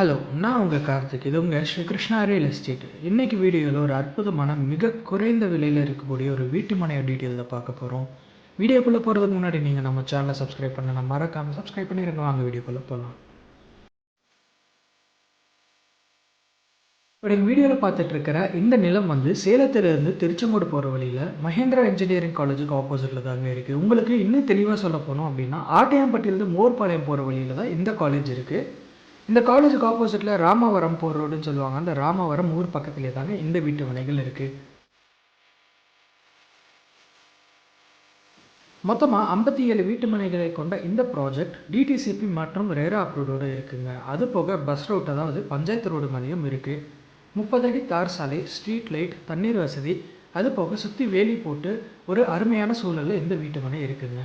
Hello, நான் உங்கள் கார்த்திக். இது உங்கள் ஸ்ரீ கிருஷ்ணா ரியல் எஸ்டேட். இன்றைக்கி வீடியோவில் ஒரு அற்புதமான மிக குறைந்த விலையில் இருக்கக்கூடிய ஒரு வீட்டு மனையை டீட்டெயிலில் பார்க்க போகிறோம். வீடியோக்குள்ளே போகிறதுக்கு முன்னாடி நீங்கள் நம்ம சேனலை சப்ஸ்கிரைப் பண்ணலாம், மறக்காமல் சப்ஸ்கிரைப் பண்ணிடுங்க. வாங்க வீடியோக்குள்ளே போகலாம். இப்போ நீங்கள் வீடியோவில் பார்த்துட்டு இருக்கிற இந்த நிலம் வந்து சேலத்திலிருந்து திருச்செங்கோடு போகிற வழியில் மகேந்திரா இன்ஜினியரிங் காலேஜுக்கு ஆப்போசிட்டில் தாங்க இருக்குது. உங்களுக்கு இன்னும் தெளிவாக சொல்ல போனோம் அப்படின்னா ஆட்டையாம்பட்டியிலேருந்து மோர்பாளையம் போகிற வழியில் தான் இந்த காலேஜ் இருக்குது. இந்த காலேஜுக்கு ஆப்போசிட்டில் ராமவரம் போகிற ரோடுன்னு சொல்லுவாங்க. அந்த ராமவரம் ஊர் பக்கத்துலேயே தாங்க இந்த வீட்டு மனைகள் இருக்குது. மொத்தமாக 57 வீட்டு மனைகளை கொண்ட இந்த ப்ராஜெக்ட் டிடிசிபி மற்றும் ரேரா அப்ரூவோடு இருக்குங்க. அது போக பஸ் ரூட், அதாவது பஞ்சாயத்து ரோடு மாதிரியும் இருக்குது. 30 அடி தார் சாலை, ஸ்ட்ரீட் லைட், தண்ணீர் வசதி, அது போக சுற்றி வேலி போட்டு ஒரு அருமையான சூழலில் இந்த வீட்டு மனை இருக்குங்க.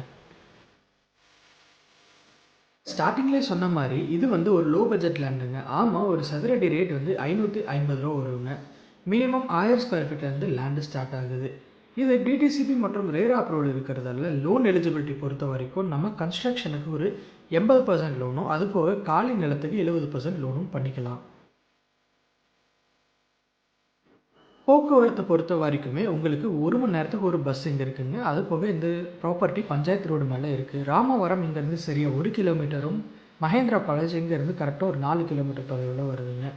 ஸ்டார்டிங்லேயே சொன்ன மாதிரி இது வந்து ஒரு லோ பட்ஜெட் லேண்டுங்க. ஆமாம், ஒரு சதுரடி ரேட் வந்து 550 ரூபா வருங்க. மினிமம் 1000 ஸ்கொயர் ஃபீட்லேருந்து லேண்டு ஸ்டார்ட் ஆகுது. இது டிடிசிபி மற்றும் ரேரா அப்ரூவல் இருக்கிறதால லோன் எலிஜிபிலிட்டி பொறுத்த வரைக்கும் நம்ம கன்ஸ்ட்ரக்ஷனுக்கு ஒரு 80% லோனும், அது போக காலி நிலத்துக்கு 70% லோனும் பண்ணிக்கலாம். போக்குவரத்து பொறுத்த வரைக்குமே உங்களுக்கு 1 மணி நேரத்துக்கு ஒரு பஸ் இங்கே இருக்குங்க. அது போக இந்த ப்ராப்பர்ட்டி பஞ்சாயத்து ரோடு மேலே இருக்குது. ராமவரம் இங்கேருந்து சரியாக 1 கிலோமீட்டரும், மகேந்திரா காலேஜ் இங்கேருந்து கரெக்டாக ஒரு 4 கிலோமீட்டர் தொலைவில் வருதுங்க.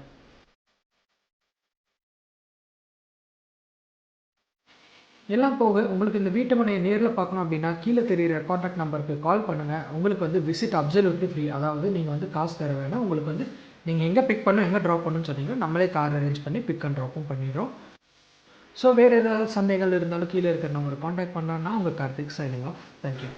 எல்லாம் போக உங்களுக்கு இந்த வீட்டு மனையை நேரில் பார்க்கணும் அப்படின்னா கீழே தெரிகிற காண்டாக்ட் நம்பருக்கு கால் பண்ணுங்கள். உங்களுக்கு வந்து விசிட் அப்சல்யூட்லி ஃப்ரீ. அதாவது நீங்கள் வந்து காசு தர வேணாம். உங்களுக்கு வந்து நீங்கள் எங்கே பிக் பண்ணணும், எங்கே ட்ராப் பண்ணணும்னு சொன்னீங்கன்னா நம்மளே கார் அரேஞ்ச் பண்ணி பிக் அண்ட் ட்ராப்பும் பண்ணிடுறோம். ஸோ வேறு ஏதாவது சந்தேகங்கள் இருந்தாலும் கீழே இருக்கிற நம்பரை காண்டாக்ட் பண்ணலான்னா உங்கள் கார்த்திக் சைனிங் ஆஃப். தேங்க்யூ.